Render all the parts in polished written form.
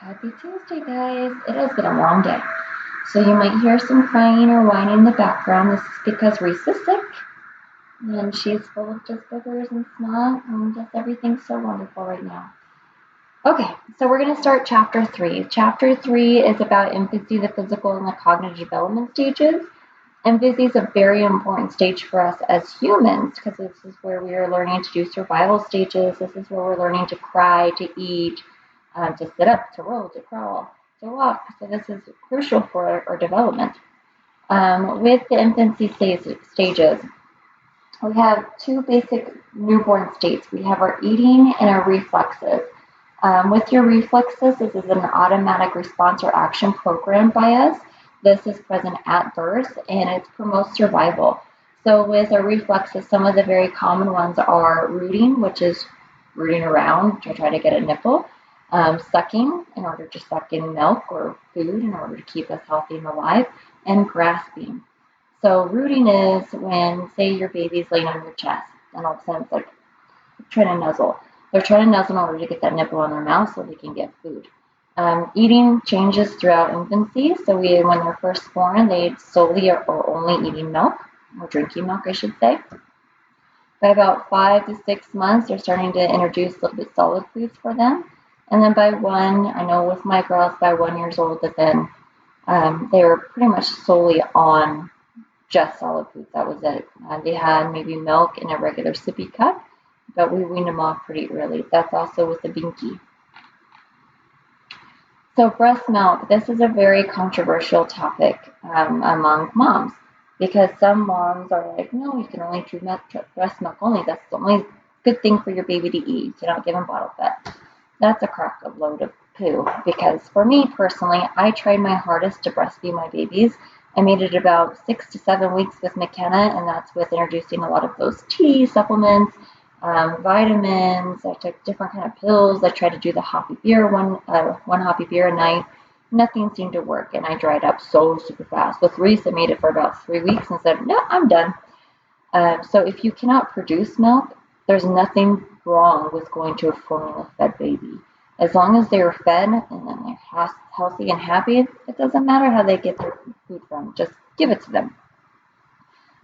Happy Tuesday, guys. It has been a long day. So you might hear some crying or whining in the background. This is because Reese is sick and she's full of just boogers and snot and just everything's so wonderful right now. Okay, so we're going to start chapter 3. Chapter 3 is about infancy, the physical and the cognitive development stages. Infancy is a very important stage for us as humans because this is where we are learning to do survival stages. This is where we're learning to cry, to eat, to sit up, to roll, to crawl, to walk. So this is crucial for our development. With the infancy stages, we have two basic newborn states. We have our eating and our reflexes. With your reflexes, this is an automatic response or action programmed by us. This is present at birth and it promotes survival. So with our reflexes, some of the very common ones are rooting, which is rooting around to try to get a nipple, sucking in order to suck in milk or food in order to keep us healthy and alive, and grasping. So rooting is when, say, your baby's laying on your chest, and all of a sudden it's like trying to nuzzle. They're trying to nuzzle in order to get that nipple in their mouth so they can get food. Eating changes throughout infancy. So when they're first born, they solely or only eating milk, or drinking milk, I should say. By about 5 to 6 months, they're starting to introduce a little bit solid foods for them. And then by one, I know with my girls, by 1 year old, that then they were pretty much solely on just solid foods. That was it. They had maybe milk in a regular sippy cup, but we weaned them off pretty early. That's also with the binky. So breast milk, this is a very controversial topic among moms because some moms are like, no, you can only do breast milk only. That's the only good thing for your baby to eat. You don't give them bottle fed. That's a crock of load of poo because for me personally, I tried my hardest to breastfeed my babies. I made it about 6 to 7 weeks with McKenna, and that's with introducing a lot of those tea supplements, vitamins. I took different kind of pills. I tried to do the hoppy beer, one hoppy beer a night. Nothing seemed to work, and I dried up so super fast. With Reese, I made it for about 3 weeks and said, no, I'm done. So if you cannot produce milk, there's nothing wrong with going to a formula-fed baby. As long as they are fed and then they're healthy and happy, it doesn't matter how they get their food from. Just give it to them.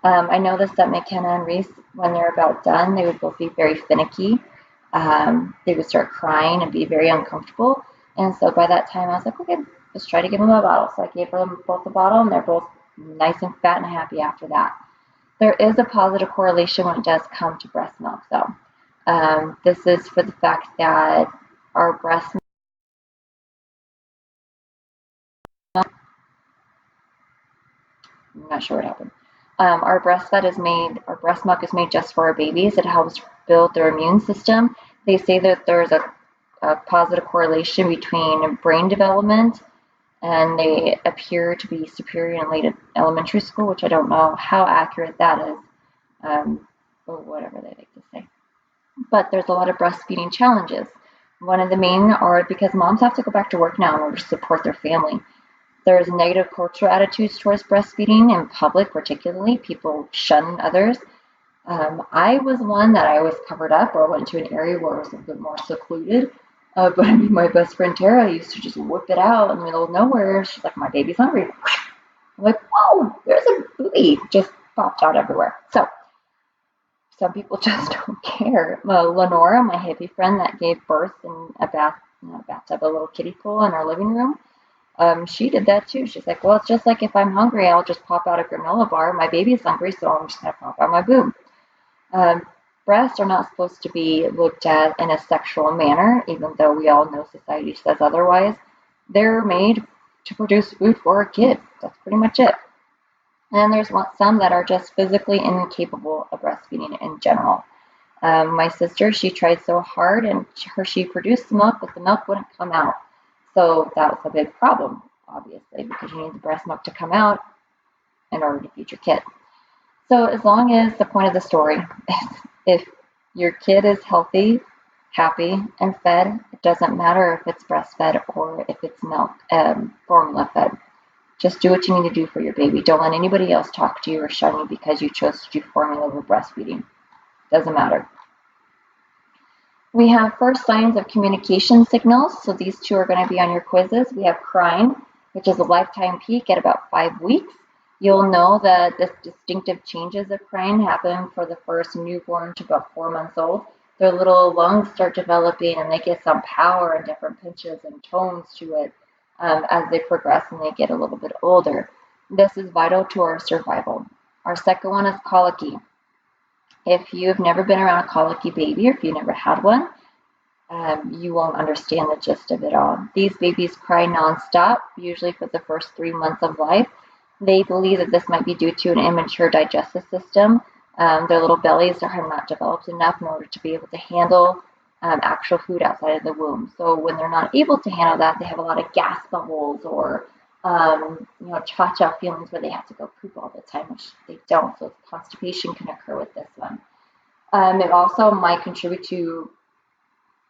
I noticed that McKenna and Reese, when they're about done, they would both be very finicky. They would start crying and be very uncomfortable. And so by that time, I was like, okay, let's try to give them a bottle. So I gave them both a bottle, and they're both nice and fat and happy after that. There is a positive correlation when it does come to breast milk, though. This is for the fact that our breast milk, I'm not sure what happened. Our breast milk is made just for our babies. It helps build their immune system. They say that there's a positive correlation between brain development and they appear to be superior in late elementary school, which I don't know how accurate that is, or whatever they like to say. But there's a lot of breastfeeding challenges. One of the main are because moms have to go back to work now in order to support their family. There's negative cultural attitudes towards breastfeeding in public, particularly. People shun others. I was one that I always covered up or went to an area where it was a bit more secluded. But I mean, my best friend Tara used to just whip it out in the middle of nowhere. She's like, my baby's hungry. I'm like, whoa, there's a booby just popped out everywhere. So some people just don't care. Lenora, my hippie friend that gave birth in a bathtub, a little kiddie pool in our living room, she did that too. She's like, well, it's just like if I'm hungry, I'll just pop out a granola bar. My baby's hungry, so I'm just going to pop out my boob. Um, Breasts are not supposed to be looked at in a sexual manner, even though we all know society says otherwise. They're made to produce food for our kids. That's pretty much it. And there's some that are just physically incapable of breastfeeding in general. My sister, she tried so hard and she produced milk, but the milk wouldn't come out. So that was a big problem, obviously, because you need the breast milk to come out in order to feed your kid. So as long as the point of the story, if your kid is healthy, happy, and fed, it doesn't matter if it's breastfed or if it's milk, formula fed. Just do what you need to do for your baby. Don't let anybody else talk to you or shun you because you chose to do formula over breastfeeding. Doesn't matter. We have first signs of communication signals. So these two are going to be on your quizzes. We have crying, which is a lifetime peak at about 5 weeks. You'll know that the distinctive changes of crying happen for the first newborn to about 4 months old. Their little lungs start developing and they get some power and different pitches and tones to it as they progress and they get a little bit older. This is vital to our survival. Our second one is colicky. If you've never been around a colicky baby or if you never had one, you won't understand the gist of it all. These babies cry nonstop, usually for the first 3 months of life. They believe that this might be due to an immature digestive system. Their little bellies are not developed enough in order to be able to handle actual food outside of the womb. So when they're not able to handle that, they have a lot of gas bubbles or cha-cha feelings where they have to go poop all the time, which they don't. So constipation can occur with this one. It also might contribute to,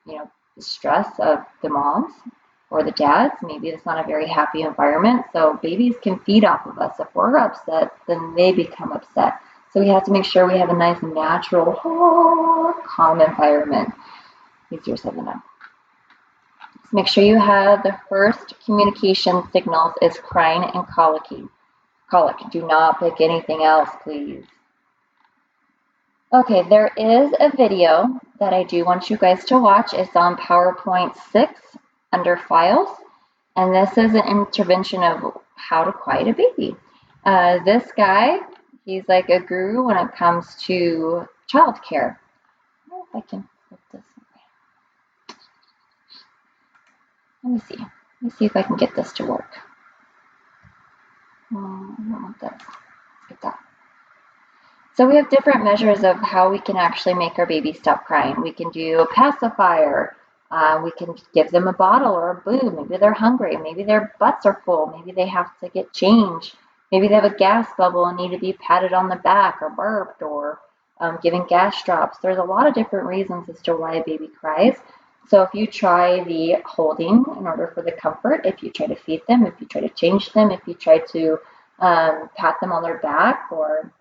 the stress of the moms or the dads. Maybe it's not a very happy environment. So babies can feed off of us. If we're upset, then they become upset. So we have to make sure we have a nice, natural, calm environment. Easier said than done. So make sure you have the first communication signals is crying and colicky. Colic. Do not pick anything else, please. Okay, there is a video that I do want you guys to watch. It's on PowerPoint 6 under Files, and this is an intervention of how to quiet a baby. This guy, he's like a guru when it comes to childcare. I don't know if I can flip this away. Let me see. Let me see if I can get this to work. I don't want this. Let's get that. So we have different measures of how we can actually make our baby stop crying. We can do a pacifier. We can give them a bottle or a boo. Maybe they're hungry. Maybe their butts are full. Maybe they have to get changed. Maybe they have a gas bubble and need to be patted on the back or burped or given gas drops. There's a lot of different reasons as to why a baby cries. So if you try the holding in order for the comfort, if you try to feed them, if you try to change them, if you try to pat them on their back or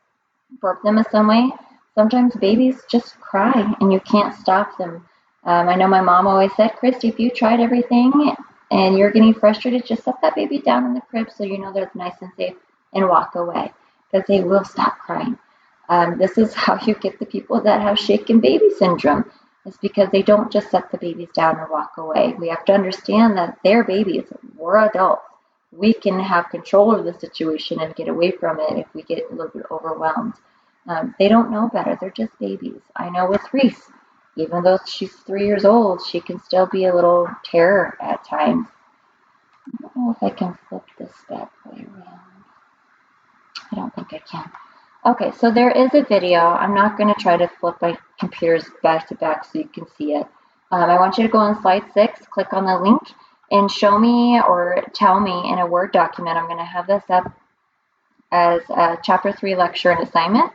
burp them in some way, sometimes babies just cry and you can't stop them. I know my mom always said, Christy, if you tried everything and you're getting frustrated, just set that baby down in the crib so you know they're nice and safe and walk away because they will stop crying. This is how you get the people that have shaken baby syndrome. It's because they don't just set the babies down and walk away. We have to understand that they're babies. We're adults. We can have control of the situation and get away from it if we get a little bit overwhelmed. They don't know better. They're just babies. I know with Reese, even though she's 3 years old, she can still be a little terror at times. I don't know if I can flip this bad boy around. I don't think I can. Okay, so there is a video. I'm not going to try to flip my computers back to back so you can see it. I want you to go on slide 6, click on the link, and show me or tell me in a Word document. I'm going to have this up as a Chapter 3 lecture and assignment.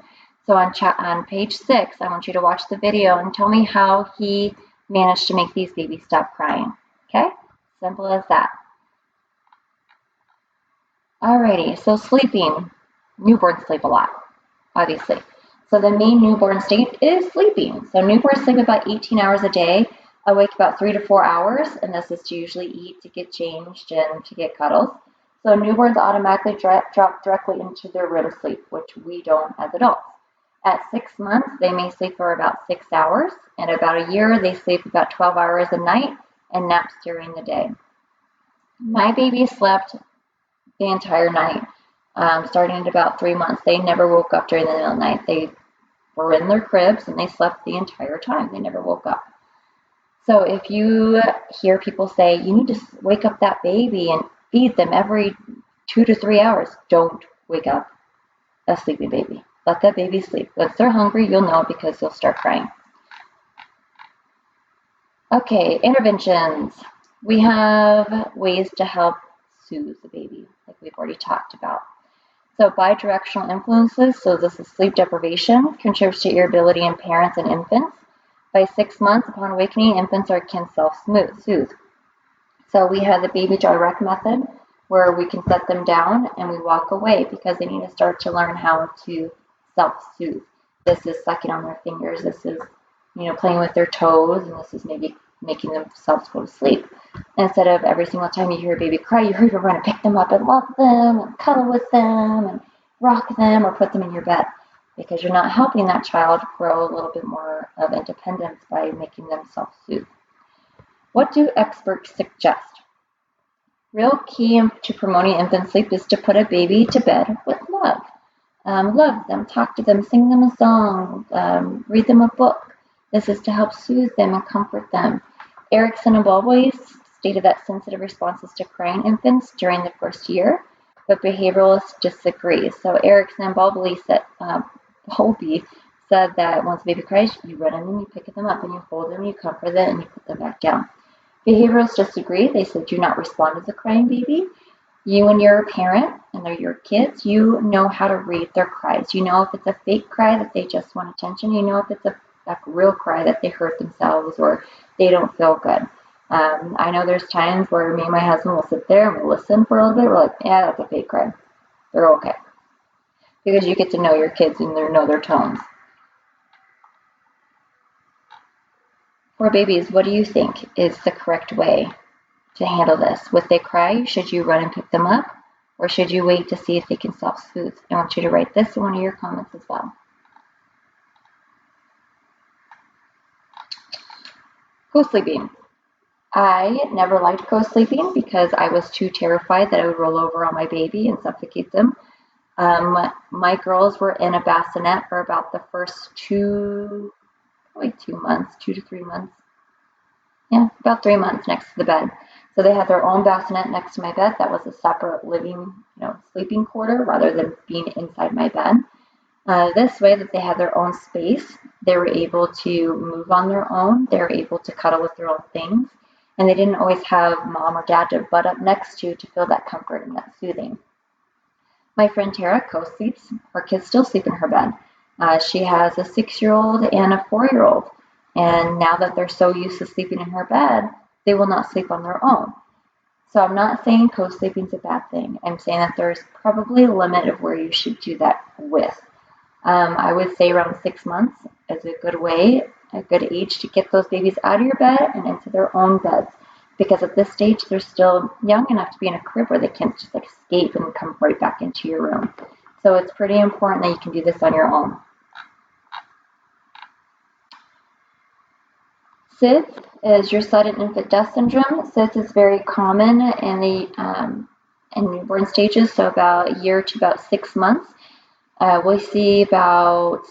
So on page 6, I want you to watch the video and tell me how he managed to make these babies stop crying. Okay? Simple as that. Alrighty, so sleeping. Newborns sleep a lot, obviously. So the main newborn state is sleeping. So newborns sleep about 18 hours a day, awake about 3 to 4 hours, and this is to usually eat, to get changed, and to get cuddles. So newborns automatically drop directly into their REM sleep, which we don't as adults. At 6 months, they may sleep for about 6 hours. At about a year, they sleep about 12 hours a night and naps during the day. My baby slept the entire night, starting at about 3 months. They never woke up during the middle of the night. They were in their cribs and they slept the entire time. They never woke up. So if you hear people say, you need to wake up that baby and feed them every 2 to 3 hours, don't wake up a sleepy baby. Let that baby sleep. Once they're hungry, you'll know because they'll start crying. Okay, interventions. We have ways to help soothe the baby, like we've already talked about. So bidirectional influences, so this is sleep deprivation, contributes to irritability in parents and infants. By 6 months, upon awakening, infants can self-soothe. So we have the baby direct method, where we can set them down and we walk away because they need to start to learn how to self-soothe. This is sucking on their fingers. This is playing with their toes, and this is maybe making themselves go to sleep. Instead of every single time you hear a baby cry, you hurry to run and pick them up and love them and cuddle with them and rock them or put them in your bed, because you're not helping that child grow a little bit more of independence by making them self-soothe. What do experts suggest? Real key to promoting infant sleep is to put a baby to bed with love. Love them, talk to them, sing them a song, read them a book. This is to help soothe them and comfort them. Erickson and Bowlby stated that sensitive responses to crying infants during the first year, but behavioralists disagree. So Erickson and Bowlby said that once a baby cries, you run in and you pick them up and you hold them, you comfort them, and you put them back down. Behavioralists disagree. They said do not respond as a crying baby. You, when you're a parent and they're your kids, you know how to read their cries. You know if it's a fake cry that they just want attention. You know if it's a real cry that they hurt themselves or they don't feel good. I know there's times where me and my husband will sit there and we'll listen for a little bit. We're like, yeah, that's a fake cry. They're okay. Because you get to know your kids and know their tones. For babies, what do you think is the correct way to handle this? Would they cry? Should you run and pick them up? Or should you wait to see if they can self-soothe? I want you to write this in one of your comments as well. Co-sleeping. I never liked co-sleeping because I was too terrified that I would roll over on my baby and suffocate them. My girls were in a bassinet for about the first 2 to 3 months. Yeah, about 3 months next to the bed. So they had their own bassinet next to my bed. That was a separate living, sleeping quarter rather than being inside my bed. This way that they had their own space, they were able to move on their own. They were able to cuddle with their own things. And they didn't always have mom or dad to butt up next to feel that comfort and that soothing. My friend Tara co-sleeps. Her kids still sleep in her bed. She has a 6-year-old and a 4-year-old. And now that they're so used to sleeping in her bed, they will not sleep on their own. So I'm not saying co-sleeping is a bad thing. I'm saying that there's probably a limit of where you should do that with. I would say around 6 months is a good age to get those babies out of your bed and into their own beds. Because at this stage, they're still young enough to be in a crib where they can't just escape and come right back into your room. So it's pretty important that you can do this on your own. SIDS is your sudden infant death syndrome. SIDS is very common in newborn stages, so about a year to about 6 months. We see about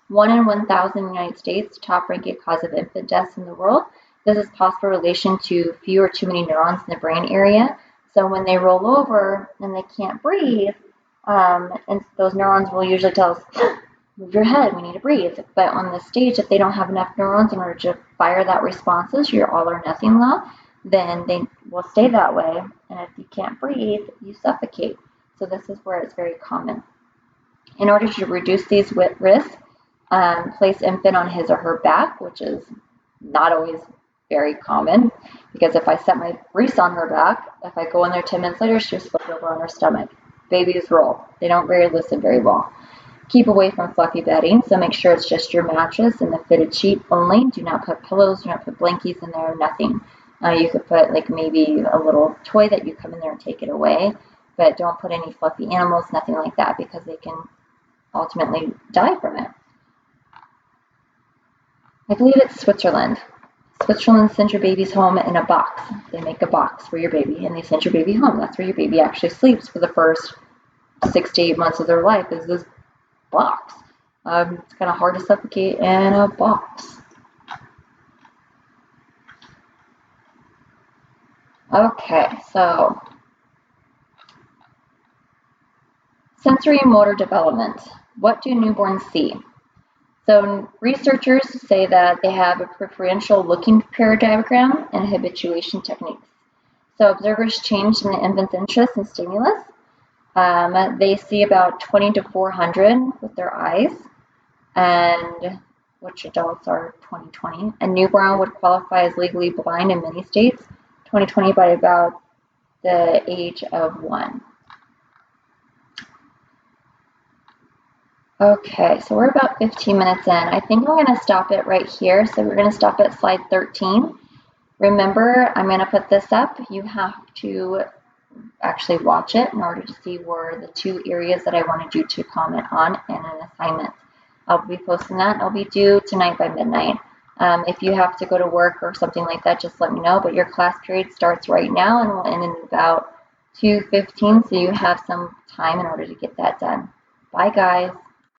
1 in 1,000 in the United States, top-ranking cause of infant deaths in the world. This is possible relation to few or too many neurons in the brain area. So when they roll over and they can't breathe, and those neurons will usually tell us, move your head, we need to breathe. But on the stage, if they don't have enough neurons in order to fire that responses, your all or nothing law, then they will stay that way. And if you can't breathe, you suffocate. So this is where it's very common. In order to reduce these risks, place infant on his or her back, which is not always very common, because if I set my Reese on her back, if I go in there 10 minutes later, she'll flip over on her stomach. Babies roll. They don't listen very well. Keep away from fluffy bedding, so make sure it's just your mattress and the fitted sheet only. Do not put pillows, do not put blankies in there, nothing. You could put maybe a little toy that you come in there and take it away, but don't put any fluffy animals, nothing like that, because they can ultimately die from it. I believe it's Switzerland. Switzerland sends your babies home in a box. They make a box for your baby, and they send your baby home. That's where your baby actually sleeps for the first 6 to 8 months of their life, is this box. It's kind of hard to suffocate in a box. Okay, so sensory motor development. What do newborns see? So researchers say that they have a preferential looking paradiagram and habituation techniques. So observers change in the infant's interest and stimulus. They see about 20 to 400 with their eyes, and which adults are 20/20. A newborn would qualify as legally blind in many states, 20/20 by about the age of 1. Okay, so we're about 15 minutes in. I think we're going to stop it right here. So we're going to stop at slide 13. Remember, I'm going to put this up. You have to actually watch it in order to see where the two areas that I wanted you to comment on in an assignment. I'll be posting that. It'll be due tonight by midnight. If you have to go to work or something like that, just let me know. But your class period starts right now and will end in about 2:15, so you have some time in order to get that done. Bye, guys.